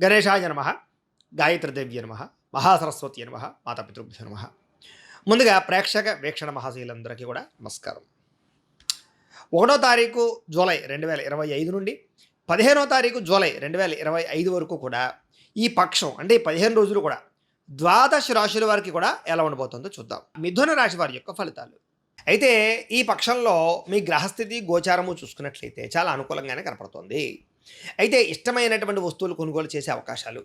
గణేశాయ నమః, గాయత్రీదేవ్యై నమః, మహాసరస్వతి నమః, మాతాపితృభ్యో నమః. ముందుగా ప్రేక్షక వీక్షణ మహాశీలందరికీ కూడా నమస్కారం. 1వ తారీఖు జూలై 2025 నుండి 15వ తారీఖు జూలై 2025 వరకు కూడా ఈ పక్షం అంటే 15 రోజులు కూడా ద్వాదశ రాశుల వారికి కూడా ఎలా ఉండబోతుందో చూద్దాం. మిథున రాశి వారి యొక్క ఫలితాలు. అయితే ఈ పక్షంలో మీ గ్రహస్థితి గోచారము చూసుకున్నట్లయితే చాలా అనుకూలంగానే కనపడుతోంది. అయితే ఇష్టమైనటువంటి వస్తువులు కొనుగోలు చేసే అవకాశాలు,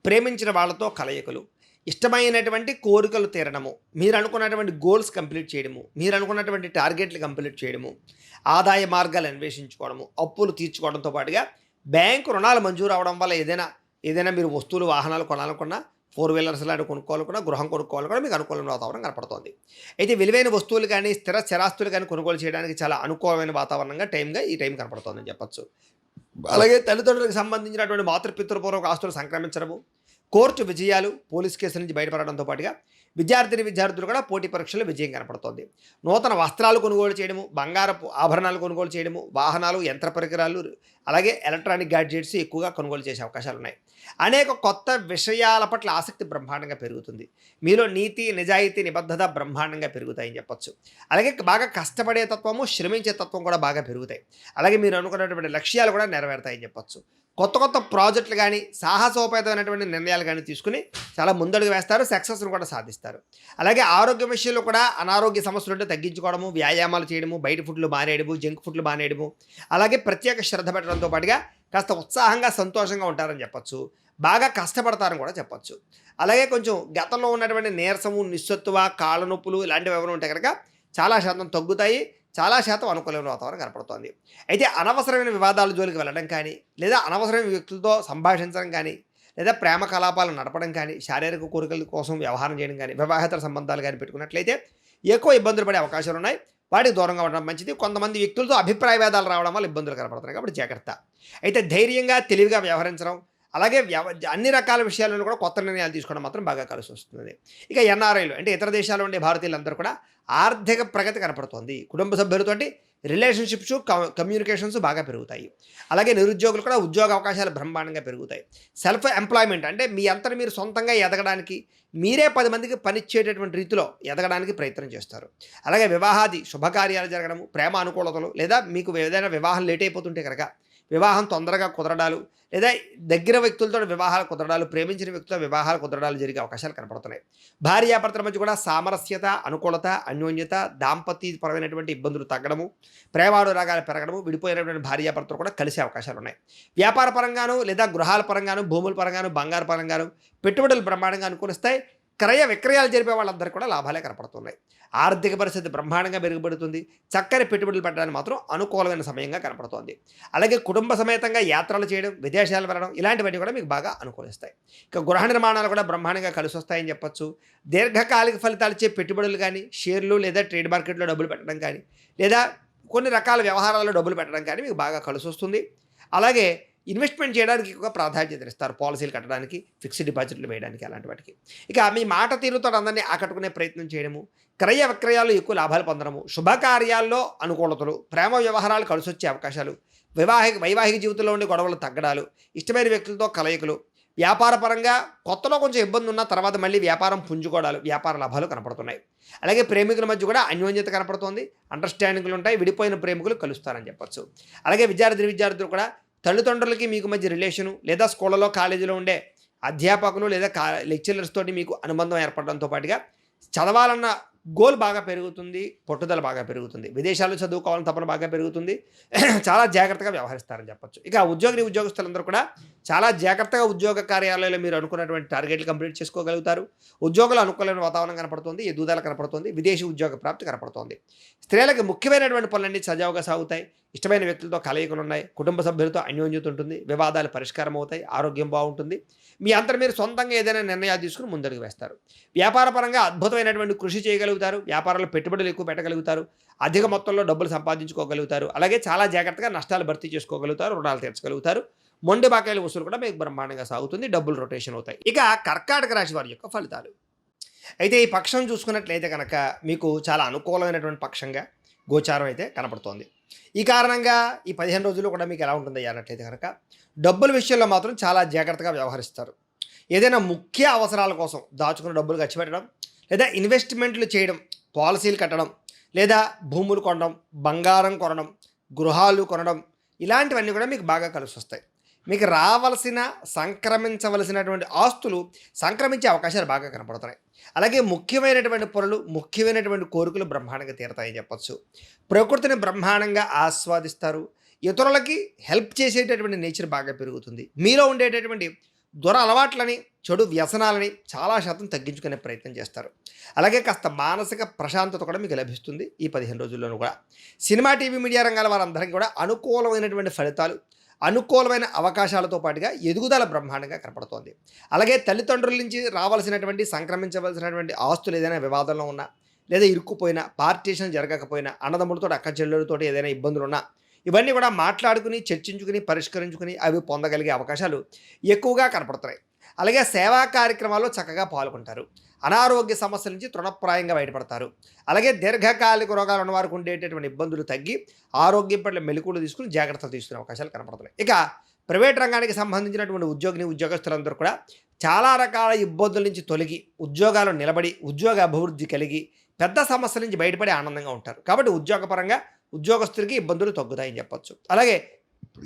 ప్రేమించిన వాళ్ళతో కలయికలు, ఇష్టమైనటువంటి కోరికలు తీరడము, మీరు అనుకున్నటువంటి గోల్స్ కంప్లీట్ చేయడము, మీరు అనుకున్నటువంటి టార్గెట్లు కంప్లీట్ చేయడము, ఆదాయ మార్గాలు అన్వేషించుకోవడము, అప్పులు తీర్చుకోవడంతో పాటుగా బ్యాంకు రుణాలు మంజూరు అవడం వల్ల ఏదైనా మీరు వస్తువులు వాహనాలు కొనాలనుకున్నా, 4 వీలర్స్ లాంటి కొనుక్కోవాలనుకున్నా, గృహం కొనుక్కోవాలనుకున్నా మీకు అనుకూలమైన వాతావరణం కనపడుతోంది. అయితే విలువైన వస్తువులు కానీ స్థిరాస్తులు కానీ కొనుగోలు చేయడానికి చాలా అనుకూలమైన వాతావరణంగా ఈ టైం కనపడుతోందని చెప్పచ్చు. అలాగే తల్లిదండ్రులకు సంబంధించినటువంటి మాతృపితృపూర్వక ఆస్తులు సంక్రమించడము, కోర్టు విజయాలు, పోలీస్ కేసుల నుంచి బయటపడడంతో పాటుగా విద్యార్థులు కూడా పోటీ పరీక్షల్లో విజయం కనపడుతోంది. నూతన వస్త్రాలు కొనుగోలు చేయడము, బంగారపు ఆభరణాలు కొనుగోలు చేయడము, వాహనాలు, యంత్ర పరికరాలు, అలాగే ఎలక్ట్రానిక్ గ్యాడ్జెట్స్ ఎక్కువగా కొనుగోలు చేసే అవకాశాలు ఉన్నాయి. అనేక కొత్త విషయాల పట్ల ఆసక్తి బ్రహ్మాండంగా పెరుగుతుంది. మీలో నీతి, నిజాయితీ, నిబద్ధత బ్రహ్మాండంగా పెరుగుతాయని చెప్పొచ్చు. అలాగే బాగా కష్టపడే తత్వము, శ్రమించే తత్వం కూడా బాగా పెరుగుతాయి. అలాగే మీరు అనుకున్నటువంటి లక్ష్యాలు కూడా నెరవేరుతాయని చెప్పొచ్చు. కొత్త ప్రాజెక్టులు కానీ, సాహసోపేతమైనటువంటి నిర్ణయాలు కానీ తీసుకుని చాలా ముందడుగు వేస్తారు, సక్సెస్ను కూడా సాధిస్తారు. అలాగే ఆరోగ్య విషయంలో కూడా అనారోగ్య సమస్యలు ఉంటే తగ్గించుకోవడము, వ్యాయామాలు చేయడము, బయట ఫుడ్లు మానేయడము, జంక్ ఫుడ్లు మానేయడము, అలాగే ప్రత్యేక శ్రద్ధ పెట్టడంతో పాటుగా కాస్త ఉత్సాహంగా, సంతోషంగా ఉంటారని చెప్పొచ్చు. బాగా కష్టపడతారని కూడా చెప్పొచ్చు. అలాగే కొంచెం గతంలో ఉన్నటువంటి నీరసము, నిస్సత్తువ, కాళ్ళ నొప్పులు ఇలాంటివి ఏమైనా ఉంటే కనుక చాలా శాతం తగ్గుతాయి, చాలా శాతం అనుకూలమైన వాతావరణం కనపడుతోంది. అయితే అనవసరమైన వివాదాల జోలికి వెళ్ళడం కానీ, లేదా అనవసరమైన వ్యక్తులతో సంభాషించడం కానీ, లేదా ప్రేమ కలాపాలు నడపడం కానీ, శారీరక కోరికల కోసం వ్యవహారం చేయడం కానీ, వివాహేతర సంబంధాలు కానీ పెట్టుకున్నట్లయితే ఎక్కువ ఇబ్బందులు పడే అవకాశాలు ఉన్నాయి. వాటికి దూరంగా ఉండడం మంచిది. కొంతమంది వ్యక్తులతో అభిప్రాయ భేదాలు రావడం వల్ల ఇబ్బందులు కనపడుతున్నాయి కాబట్టి జాగ్రత్త. అయితే ధైర్యంగా, తెలివిగా వ్యవహరించడం, అలాగే అన్ని రకాల విషయాలను కూడా కొత్త నిర్ణయాలు తీసుకోవడం మాత్రం బాగా కలిసి వస్తుంది. ఇక ఎన్ఆర్ఐలు అంటే ఇతర దేశాల్లో ఉండే భారతీయులందరూ కూడా ఆర్థిక ప్రగతి కనపడుతోంది. కుటుంబ సభ్యులతోటి రిలేషన్షిప్స్, కమ్యూనికేషన్స్ బాగా పెరుగుతాయి. అలాగే నిరుద్యోగులు కూడా ఉద్యోగ అవకాశాలు బ్రహ్మాండంగా పెరుగుతాయి. సెల్ఫ్ ఎంప్లాయ్మెంట్ అంటే మీ అంతటి మీరు సొంతంగా ఎదగడానికి, మీరే 10 మందికి పనిచ్చేటటువంటి రీతిలో ఎదగడానికి ప్రయత్నం చేస్తారు. అలాగే వివాహాది శుభకార్యాలు జరగడము, ప్రేమ అనుకూలతలు, లేదా మీకు ఏదైనా వివాహం లేట్ అయిపోతుంటే కనుక వివాహం తొందరగా కుదరడాలు, లేదా దగ్గర వ్యక్తులతో వివాహాలు కుదరడాలు, ప్రేమించిన వ్యక్తులతో వివాహాలు కుదరడాలు జరిగే అవకాశాలు కనపడుతున్నాయి. భార్యాభర్తల మధ్య కూడా సామరస్యత, అనుకూలత, అన్యోన్యత, దాంపత్యపరమైనటువంటి ఇబ్బందులు తగ్గడము, ప్రేమానురాగాలు పెరగడము, విడిపోయినటువంటి భార్యాభర్తలు కూడా కలిసే అవకాశాలు ఉన్నాయి. వ్యాపార పరంగాను, లేదా గృహాల పరంగాను, భూముల పరంగాను, బంగారు పరంగాను పెట్టుబడులు బ్రహ్మాండంగా అనుకూలిస్తాయి. క్రయ విక్రయాలు జరిపే వాళ్ళందరికీ కూడా లాభాలే కనపడుతున్నాయి. ఆర్థిక పరిస్థితి బ్రహ్మాండంగా మెరుగుపడుతుంది. చక్కని పెట్టుబడులు పెట్టడానికి మాత్రం అనుకూలమైన సమయంగా కనపడుతోంది. అలాగే కుటుంబ సమేతంగా యాత్రలు చేయడం, విదేశాలు వెళ్ళడం ఇలాంటివన్నీ కూడా మీకు బాగా అనుకూలిస్తాయి. ఇక గృహ నిర్మాణాలు కూడా బ్రహ్మాండంగా కలిసి వస్తాయని చెప్పొచ్చు. దీర్ఘకాలిక ఫలితాలు ఇచ్చే పెట్టుబడులు కానీ, షేర్లు లేదా ట్రేడ్ మార్కెట్లో డబ్బులు పెట్టడం కానీ, లేదా కొన్ని రకాల వ్యవహారాల్లో డబ్బులు పెట్టడం కానీ మీకు బాగా కలిసి వస్తుంది. అలాగే ఇన్వెస్ట్మెంట్ చేయడానికి ఎక్కువ ప్రాధాన్యత ఇస్తారు. పాలసీలు కట్టడానికి, ఫిక్స్డ్ డిపాజిట్లు వేయడానికి, అలాంటి వాటికి. ఇక మీ మాట తీరుతో అందరినీ ఆకట్టుకునే ప్రయత్నం చేయడము, క్రయ విక్రయాలు ఎక్కువ లాభాలు పొందడము, శుభకార్యాల్లో అనుకూలతలు, ప్రేమ వ్యవహారాలు కలిసి వచ్చే అవకాశాలు, వైవాహిక జీవితంలో ఉండే గొడవలు తగ్గడాలు, ఇష్టమైన వ్యక్తులతో కలయికలు, వ్యాపార పరంగా కొత్తలో కొంచెం ఇబ్బంది ఉన్న తర్వాత మళ్ళీ వ్యాపారం పుంజుకోవడాలు, వ్యాపార లాభాలు కనపడుతున్నాయి. అలాగే ప్రేమికుల మధ్య కూడా అన్యోన్యత కనపడుతోంది. అండర్స్టాండింగ్లు ఉంటాయి. విడిపోయిన ప్రేమికులు కలుస్తారని చెప్పొచ్చు. అలాగే విద్యార్థులు కూడా తల్లిదండ్రులకి మీకు మధ్య రిలేషను, లేదా స్కూళ్ళలో, కాలేజీలో ఉండే అధ్యాపకులు లేదా లెక్చరర్స్ తోటి మీకు అనుబంధం ఏర్పడడంతో పాటుగా చదవాలన్న గోల్ బాగా పెరుగుతుంది, పట్టుదల బాగా పెరుగుతుంది. విదేశాల్లో చదువుకోవాలని తపన బాగా పెరుగుతుంది. చాలా జాగ్రత్తగా వ్యవహరిస్తారని చెప్పొచ్చు. ఇక ఉద్యోగస్తులందరూ కూడా చాలా జాగ్రత్తగా ఉద్యోగ కార్యాలయాల్లో మీరు అనుకున్నటువంటి టార్గెట్లు కంప్లీట్ చేసుకోగలుగుతారు. ఉద్యోగులు అనుకూలమైన వాతావరణం కనపడుతుంది, ఎదుగుదల కనపడుతుంది, విదేశీ ఉద్యోగ ప్రాప్తి కనపడుతుంది. స్త్రీలకు ముఖ్యమైనటువంటి పనులన్నీ సజావుగా సాగుతాయి. ఇష్టమైన వ్యక్తులతో కలయికలు ఉన్నాయి. కుటుంబ సభ్యులతో అన్యోన్యత ఉంటుంది. వివాదాలు పరిష్కారం అవుతాయి. ఆరోగ్యం బాగుంటుంది. మీ అంతటి మీరు సొంతంగా ఏదైనా నిర్ణయాలు తీసుకుని ముందడుగు వేస్తారు. వ్యాపార పరంగా అద్భుతమైనటువంటి కృషి చేయగలుగుతారు. వ్యాపారంలో పెట్టుబడులు ఎక్కువ పెట్టగలుగుతారు. అధిక మొత్తంలో డబ్బులు సంపాదించుకోగలుగుతారు. అలాగే చాలా జాగ్రత్తగా నష్టాలు భర్తీ చేసుకోగలుగుతారు. రుణాలు తీర్చగలుగుతారు. మొండి బాకాయల వసూలు కూడా మీకు బ్రహ్మాండంగా సాగుతుంది. డబ్బులు రొటేషన్ అవుతాయి. ఇక కర్కాటక రాశి వారి యొక్క ఫలితాలు. అయితే ఈ పక్షం చూసుకున్నట్లయితే కనుక మీకు చాలా అనుకూలమైనటువంటి పక్షంగా గోచారం అయితే కనపడుతోంది. ఈ కారణంగా ఈ 15 రోజుల్లో కూడా మీకు ఎలా ఉంటుందయ్యా అన్నట్లయితే కనుక డబ్బుల విషయంలో మాత్రం చాలా జాగ్రత్తగా వ్యవహరిస్తారు. ఏదైనా ముఖ్య అవసరాల కోసం దాచుకున్న డబ్బులు ఖర్చు పెట్టడం, లేదా ఇన్వెస్ట్‌మెంట్లు చేయడం, పాలసీలు కట్టడం, లేదా భూములు కొనడం, బంగారం కొనడం, గృహాలు కొనడం ఇలాంటివన్నీ కూడా మీకు బాగా కలిసొస్తాయి. మీకు రావాల్సిన సంక్రమించవలసినటువంటి ఆస్తులు సంక్రమించే అవకాశాలు బాగా కనపడుతున్నాయి. అలాగే ముఖ్యమైనటువంటి పనులు, ముఖ్యమైనటువంటి కోరికలు బ్రహ్మాండంగా తీరతాయని చెప్పొచ్చు. ప్రకృతిని బ్రహ్మాండంగా ఆస్వాదిస్తారు. ఇతరులకి హెల్ప్ చేసేటటువంటి నేచర్ బాగా పెరుగుతుంది. మీలో ఉండేటటువంటి అలవాట్లని, చెడు వ్యసనాలని చాలా శాతం తగ్గించుకునే ప్రయత్నం చేస్తారు. అలాగే కాస్త మానసిక ప్రశాంతత కూడా మీకు లభిస్తుంది ఈ 15 రోజుల్లోనూ కూడా. సినిమా, టీవీ, మీడియా రంగాల వారందరికీ కూడా అనుకూలమైనటువంటి ఫలితాలు, అనుకూలమైన అవకాశాలతో పాటుగా ఎదుగుదల బ్రహ్మాండంగా కనపడుతోంది. అలాగే తల్లిదండ్రుల నుంచి రావాల్సినటువంటి, సంక్రమించవలసినటువంటి ఆస్తులు ఏదైనా వివాదంలో ఉన్నా, లేదా ఇరుక్కుపోయినా, పార్టీషన్ జరగకపోయినా, అన్నదమ్ములతో అక్క చెల్లెలతో ఏదైనా ఇబ్బందులున్నా ఇవన్నీ కూడా మాట్లాడుకుని, చర్చించుకుని, పరిష్కరించుకుని అవి పొందగలిగే అవకాశాలు ఎక్కువగా కనపడుతున్నాయి. అలాగే సేవా కార్యక్రమాల్లో చక్కగా పాల్గొంటారు. అనారోగ్య సమస్యల నుంచి తృణప్రాయంగా బయటపడతారు. అలాగే దీర్ఘకాలిక రోగాలు ఉన్నవారికి ఉండేటటువంటి ఇబ్బందులు తగ్గి ఆరోగ్యం పట్ల మెలకువలు తీసుకుని జాగ్రత్తలు తీసుకునే అవకాశాలు కనపడుతున్నాయి. ఇక ప్రైవేట్ రంగానికి సంబంధించినటువంటి ఉద్యోగస్తులందరూ కూడా చాలా రకాల ఇబ్బందుల నుంచి తొలగి, ఉద్యోగాలు నిలబడి, ఉద్యోగ అభివృద్ధి కలిగి, పెద్ద సమస్యల నుంచి బయటపడి ఆనందంగా ఉంటారు. కాబట్టి ఉద్యోగపరంగా ఉద్యోగస్తులకి ఇబ్బందులు తగ్గుతాయని చెప్పొచ్చు. అలాగే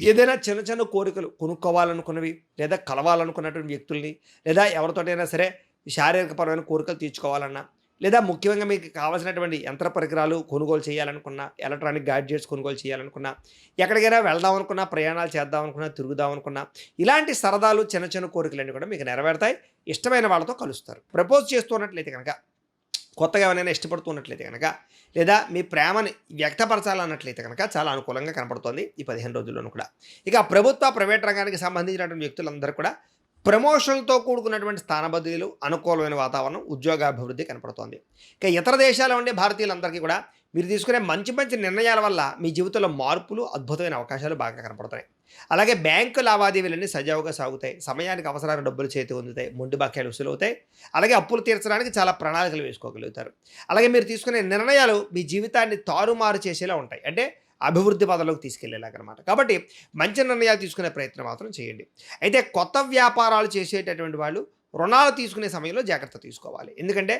ఏదైనా చిన్న చిన్న కోరికలు కొనుక్కోవాలనుకున్నవి, లేదా కలవాలనుకున్నటువంటి వ్యక్తుల్ని, లేదా ఎవరితోటైనా సరే శారీరకపరమైన కోరికలు తీర్చుకోవాలన్నా, లేదా ముఖ్యంగా మీకు కావాల్సినటువంటి యంత్ర పరికరాలు కొనుగోలు చేయాలనుకున్నా, ఎలక్ట్రానిక్ గ్యాడ్జెట్స్ కొనుగోలు చేయాలనుకున్నా, ఎక్కడికైనా వెళ్దాం అనుకున్నా, ప్రయాణాలు చేద్దాం అనుకున్నా, తిరుగుదాం అనుకున్నా, ఇలాంటి సరదాలు, చిన్న చిన్న కోరికలన్నీ కూడా మీకు నెరవేరుతాయి. ఇష్టమైన వాళ్ళతో కలుస్తారు. ప్రపోజ్ చేస్తున్నట్లయితే కనుక, కొత్తగా ఎవరైనా ఇష్టపడుతున్నట్లయితే కనుక, లేదా మీ ప్రేమని వ్యక్తపరచాలన్నట్లయితే కనుక చాలా అనుకూలంగా కనపడుతోంది ఈ 15 రోజుల్లోనూ కూడా. ఇక ప్రభుత్వ, ప్రైవేట్ రంగానికి సంబంధించినటువంటి వ్యక్తులందరూ కూడా ప్రమోషన్లతో కూడుకున్నటువంటి స్థానబదిలీలు, అనుకూలమైన వాతావరణం, ఉద్యోగాభివృద్ధి కనపడుతోంది. ఇక ఇతర దేశాల్లో ఉండే భారతీయులందరికీ కూడా మీరు తీసుకునే మంచి మంచి నిర్ణయాల వల్ల మీ జీవితంలో మార్పులు, అద్భుతమైన అవకాశాలు బాగా కనపడుతున్నాయి. అలాగే బ్యాంకు లావాదేవీలన్నీ సజావుగా సాగుతాయి. సమయానికి అవసరానికి డబ్బులు చేతి అందుతాయి. మొండి బాక్యాలు వసూలవుతాయి. అలాగే అప్పులు తీర్చడానికి చాలా ప్రణాళికలు వేసుకోగలుగుతారు. అలాగే మీరు తీసుకునే నిర్ణయాలు మీ జీవితాన్ని తారుమారు చేసేలా ఉంటాయి. అంటే అభివృద్ధి పదంలోకి తీసుకెళ్లేలాగనమాట. కాబట్టి మంచి నిర్ణయాలు తీసుకునే ప్రయత్నం మాత్రం చేయండి. అయితే కొత్త వ్యాపారాలు చేసేటటువంటి వాళ్ళు రుణాలు తీసుకునే సమయంలో జాగ్రత్త తీసుకోవాలి. ఎందుకంటే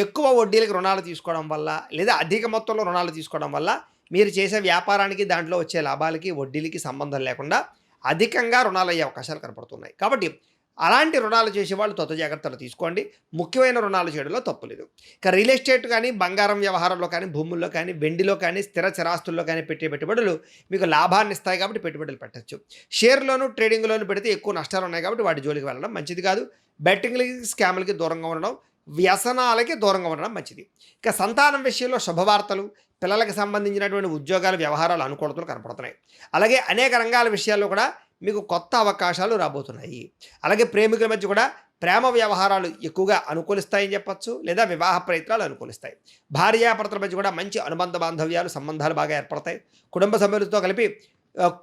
ఎక్కువ వడ్డీలకు రుణాలు తీసుకోవడం వల్ల, లేదా అధిక మొత్తంలో రుణాలు తీసుకోవడం వల్ల మీరు చేసే వ్యాపారానికి, దాంట్లో వచ్చే లాభాలకి, వడ్డీలకి సంబంధం లేకుండా అధికంగా రుణాలు అయ్యే అవకాశాలు కనపడుతున్నాయి. కాబట్టి అలాంటి రుణాలు చేసేవాళ్ళు తొత్త జాగ్రత్తలు తీసుకోండి. ముఖ్యమైన రుణాలు చేయడంలో తప్పులేదు. ఇక రియల్ ఎస్టేట్ కానీ, బంగారం వ్యవహారంలో కానీ, భూముల్లో కానీ, వెండిలో కానీ, స్థిర చరాస్తుల్లో కానీ పెట్టే పెట్టుబడులు మీకు లాభాన్ని ఇస్తాయి. కాబట్టి పెట్టుబడులు పెట్టచ్చు. షేర్లోను, ట్రేడింగ్లోను పెడితే ఎక్కువ నష్టాలు ఉన్నాయి. కాబట్టి వాటి జోలికి వెళ్ళడం మంచిది కాదు. బెట్టింగ్లకి, స్కామ్లకి దూరంగా ఉండడం, వ్యసనాలకి దూరంగా ఉండడం మంచిది. ఇక సంతానం విషయంలో శుభవార్తలు, పిల్లలకు సంబంధించినటువంటి ఉద్యోగాల, వ్యవహారాలు అనుకూలతలు కనపడుతున్నాయి. అలాగే అనేక రంగాల విషయాల్లో కూడా మీకు కొత్త అవకాశాలు రాబోతున్నాయి. అలాగే ప్రేమికుల మధ్య కూడా ప్రేమ వ్యవహారాలు ఎక్కువగా అనుకూలిస్తాయని చెప్పచ్చు, లేదా వివాహ ప్రయత్నాలు అనుకూలిస్తాయి. భార్యాభర్తల మధ్య కూడా మంచి అనుబంధ బాంధవ్యాలు, సంబంధాలు బాగా ఏర్పడతాయి. కుటుంబ సభ్యులతో కలిపి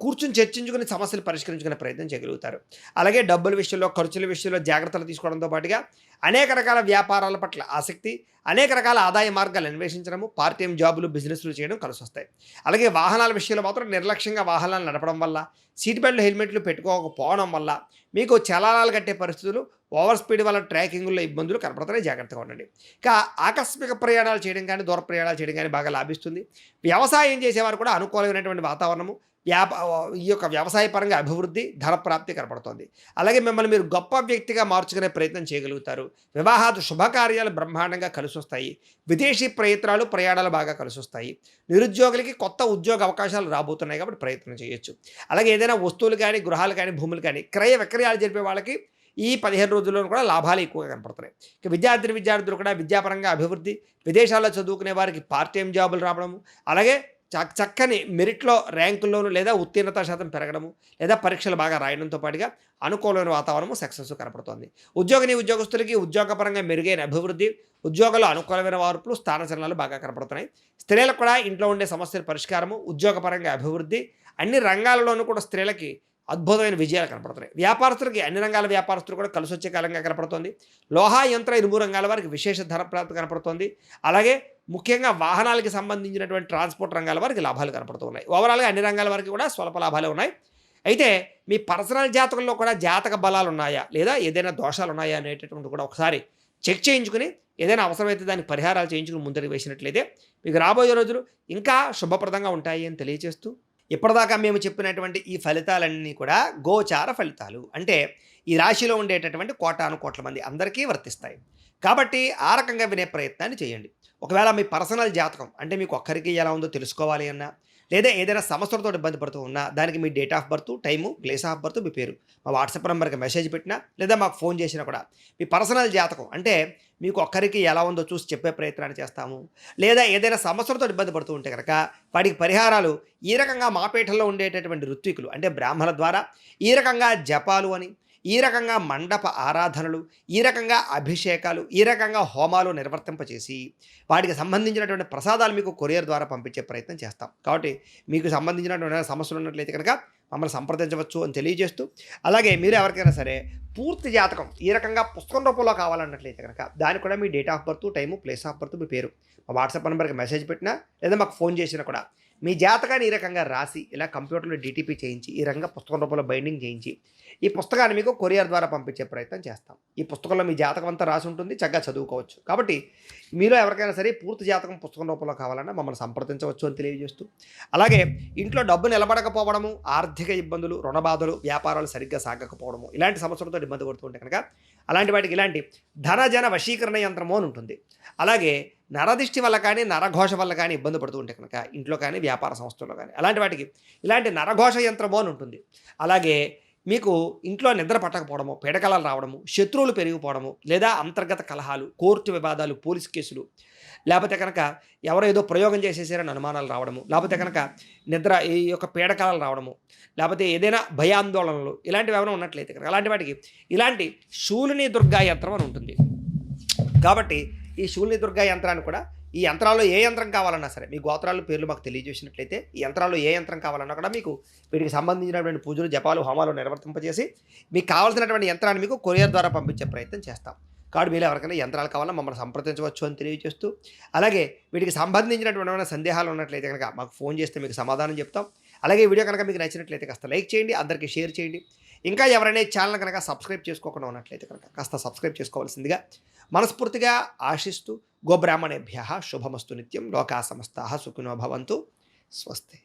కూర్చుని చర్చించుకుని సమస్యలు పరిష్కరించుకునే ప్రయత్నం చేయగలుగుతారు. అలాగే డబ్బుల విషయంలో, ఖర్చుల విషయంలో జాగ్రత్తలు తీసుకోవడంతో పాటుగా అనేక రకాల వ్యాపారాల పట్ల ఆసక్తి, అనేక రకాల ఆదాయ మార్గాలు అన్వేషించడము, పార్ట్ టైం జాబులు, బిజినెస్లు చేయడం కలిసి వస్తాయి. అలాగే వాహనాల విషయంలో మాత్రం నిర్లక్ష్యంగా వాహనాలు నడపడం వల్ల, సీట్ బెల్ట్, హెల్మెట్లు పెట్టుకోకపోవడం వల్ల మీకు చలానాలు కట్టే పరిస్థితులు, ఓవర్ స్పీడ్ వల్ల ట్రాకింగ్లో ఇబ్బందులు కనపడుతున్నాయి. జాగ్రత్తగా ఉండండి. ఇంకా ఆకస్మిక ప్రయాణాలు చేయడం కానీ, దూర ప్రయాణాలు చేయడం కానీ బాగా లాభిస్తుంది. వ్యవసాయం చేసేవారు కూడా అనుకూలమైనటువంటి వాతావరణము, ఈ యొక్క వ్యవసాయ పరంగా అభివృద్ధి, ధనప్రాప్తి కనపడుతోంది. అలాగే మిమ్మల్ని మీరు గొప్ప వ్యక్తిగా మార్చుకునే ప్రయత్నం చేయగలుగుతారు. వివాహాలు, శుభకార్యాలు బ్రహ్మాండంగా కలిసి వస్తాయి. విదేశీ ప్రయత్నాలు, ప్రయాణాలు బాగా కలిసి వస్తాయి. నిరుద్యోగులకి కొత్త ఉద్యోగ అవకాశాలు రాబోతున్నాయి. కాబట్టి ప్రయత్నం చేయొచ్చు. అలాగే ఏదైనా వస్తువులు కానీ, గృహాలు కానీ, భూములు కానీ క్రయ విక్రయాలు జరిపే వాళ్ళకి ఈ 15 రోజుల్లోనూ కూడా లాభాలు ఎక్కువగా కనపడుతున్నాయి. ఇక విద్యార్థులు కూడా విద్యాపరంగా అభివృద్ధి, విదేశాల్లో చదువుకునే వారికి పార్ట్ టైం జాబులు రావడము, అలాగే చక్కని మెరిట్లో, ర్యాంకుల్లోనూ లేదా ఉత్తీర్ణత శాతం పెరగడము, లేదా పరీక్షలు బాగా రాయడంతో పాటుగా అనుకూలమైన వాతావరణము, సక్సెస్ కనపడుతోంది. ఉద్యోగస్తులకి ఉద్యోగపరంగా మెరుగైన అభివృద్ధి, ఉద్యోగాల్లో అనుకూలమైన మార్పులు, స్థానచలనాలు బాగా కనపడుతున్నాయి. స్త్రీలకు కూడా ఇంట్లో ఉండే సమస్యల పరిష్కారము, ఉద్యోగపరంగా అభివృద్ధి, అన్ని రంగాలలోనూ కూడా స్త్రీలకి అద్భుతమైన విజయాలు కనపడుతున్నాయి. వ్యాపారస్తులకి అన్ని రంగాల వ్యాపారస్తులు కూడా కలిసి వచ్చే కాలంగా కనపడుతోంది. లోహ, యంత్ర, ఇనుము రంగాల వారికి విశేష ధన ప్రాప్తి కనపడుతోంది. అలాగే ముఖ్యంగా వాహనాలకి సంబంధించినటువంటి ట్రాన్స్‌పోర్ట్ రంగాల వారికి లాభాలు కనపడుతూ ఉన్నాయి. ఓవరాల్‌గా అన్ని రంగాల వారికి కూడా స్వల్ప లాభాలే ఉన్నాయి. అయితే మీ పర్సనల్ జాతకంలో కూడా జాతక బలాలున్నాయా? లేదా ఏదైనా దోషాలున్నాయా? అనేటటువంటివి కూడా ఒకసారి చెక్ చేయించుకొని, ఏదైనా అవసరమైతే దానికి పరిహారాలు చేయించుకొని ముందడుగు వేసినట్లయితే మీకు రాబోయే రోజులు ఇంకా శుభప్రదంగా ఉంటాయి అని తెలియజేస్తూ, ఇప్పటిదాకా మేము చెప్పినటువంటి ఈ ఫలితాలన్నీ కూడా గోచార ఫలితాలు. అంటే ఈ రాశిలో ఉండేటటువంటి కోటాను కోట్ల మంది అందరికీ వర్తిస్తాయి. కాబట్టి ఆ రకంగా వినే ప్రయత్నాన్ని చేయండి. ఒకవేళ మీ పర్సనల్ జాతకం అంటే మీకు ఒక్కరికి ఎలా ఉందో తెలుసుకోవాలి అన్నా, లేదా ఏదైనా సమస్యలతో ఇబ్బంది పడుతూ ఉన్నా, దానికి మీ date of birth, time, place of birth, మీ పేరు మా వాట్సాప్ నెంబర్‌కి మెసేజ్ పెట్టినా, లేదా మాకు ఫోన్ చేసినా కూడా మీ పర్సనల్ జాతకం అంటే మీకు ఒక్కరికి ఎలా ఉందో చూసి చెప్పే ప్రయత్నాన్ని చేస్తాము. లేదా ఏదైనా సమస్యలతో ఇబ్బంది పడుతూ ఉంటే గనక వాటికి పరిహారాలు ఈ రకంగా మా పీఠంలో ఉండేటటువంటి ఋత్వికులు అంటే బ్రాహ్మణుల ద్వారా ఈ రకంగా జపాలు అని, ఈ రకంగా మండప ఆరాధనలు, ఈ రకంగా అభిషేకాలు, ఈ రకంగా హోమాలు నిర్వర్తింపచేసి వాటికి సంబంధించినటువంటి ప్రసాదాలు మీకు కొరియర్ ద్వారా పంపించే ప్రయత్నం చేస్తాం. కాబట్టి మీకు సంబంధించినటువంటి సమస్యలు ఉన్నట్లయితే కనుక మమ్మల్ని సంప్రదించవచ్చు అని తెలియజేస్తూ, అలాగే మీరు ఎవరికైనా సరే పూర్తి జాతకం ఈ రకంగా పుస్తకం రూపంలో కావాలన్నట్లయితే కనుక దానికి కూడా మీ date of birth, time, place of birth, మీ పేరు మా వాట్సాప్ నెంబర్కి మెసేజ్ పెట్టినా, లేదా మాకు ఫోన్ చేసినా కూడా మీ జాతకాన్ని ఈ రకంగా రాసి ఇలా కంప్యూటర్లో డీటీపీ చేయించి ఈ రకంగా పుస్తకం రూపంలో బైండింగ్ చేయించి ఈ పుస్తకాన్ని మీకు కొరియర్ ద్వారా పంపించే ప్రయత్నం చేస్తాం. ఈ పుస్తకంలో మీ జాతకం అంతా రాసి ఉంటుంది, చక్కగా చదువుకోవచ్చు. కాబట్టి మీలో ఎవరికైనా సరే పూర్తి జాతకం పుస్తకం రూపంలో కావాలన్నా మమ్మల్ని సంప్రదించవచ్చు అని తెలియజేస్తూ, అలాగే ఇంట్లో డబ్బు నిలబడకపోవడము, ఆర్థిక ఇబ్బందులు, రుణ బాధలు, వ్యాపారాలు సరిగ్గా సాగకపోవడము, ఇలాంటి సమస్యలతో ఇబ్బంది పడుతూ ఉంటే కనుక అలాంటి వాటికి ఇలాంటి ధనజన వశీకరణ యంత్రము అని ఉంటుంది. అలాగే నరదిష్టి వల్ల కానీ, నరఘోష వల్ల కానీ ఇబ్బంది పడుతూ ఉంటే కనుక ఇంట్లో కానీ, వ్యాపార సంస్థల్లో కానీ అలాంటి వాటికి ఇలాంటి నరఘోష యంత్రము అని ఉంటుంది. అలాగే మీకు ఇంట్లో నిద్ర పట్టకపోవడము, పీడకలలు రావడము, శత్రువులు పెరిగిపోవడము, లేదా అంతర్గత కలహాలు, కోర్టు వివాదాలు, పోలీస్ కేసులు, లేకపోతే కనుక ఎవరో ఏదో ప్రయోగం చేసేసారని అనుమానాలు రావడము, లేకపోతే కనుక నిద్ర ఈ యొక్క పీడకలలు రావడము, లేకపోతే ఏదైనా భయాందోళనలు ఇలాంటివి ఏమైనా ఉన్నట్లయితే కనుక అలాంటి వాటికి ఇలాంటి శూలిని దుర్గా యంత్రం అని ఉంటుంది. కాబట్టి ఈ శూలిని దుర్గా యంత్రాన్ని కూడా ఈ యంత్రాల్లో ఏ యంత్రం కావాలన్నా సరే మీ గోత్రాల పేర్లు మాకు తెలియజేసినట్లయితే ఈ యంత్రాల్లో ఏ యంత్రం కావాలన్నా కూడా మీకు వీటికి సంబంధించినటువంటి పూజలు, జపాలు, హోమాలు నిర్వర్తింపజేసి మీకు కావాల్సినటువంటి యంత్రాన్ని మీకు కొరియర్ ద్వారా పంపించే ప్రయత్నం చేస్తాం. కాబట్టి మీరు ఎవరికైనా యంత్రాలు కావాలన్నా మమ్మల్ని సంప్రదించవచ్చు అని తెలియజేస్తూ, అలాగే వీటికి సంబంధించినటువంటి ఏమైనా సందేహాలు ఉన్నట్లయితే కనుక మాకు ఫోన్ చేస్తే మీకు సమాధానం చెప్తాం. అలాగే వీడియో కనుక మీకు నచ్చినట్లయితే కాస్త లైక్ చేయండి, అందరికీ షేర్ చేయండి. ఇంకా ఎవరైనా ఛానల్ కనుక సబ్స్క్రైబ్ చేసుకోకుండా ఉన్నట్లయితే కనుక కాస్త సబ్స్క్రైబ్ చేసుకోవాల్సిందిగా మనస్ఫూర్తిగా ఆశిస్తూ, గోబ్రాహ్మణేభ్యః శుభమస్తు నిత్యం, లోకా సమస్తాః సుఖినో భవంతు, స్వస్తి.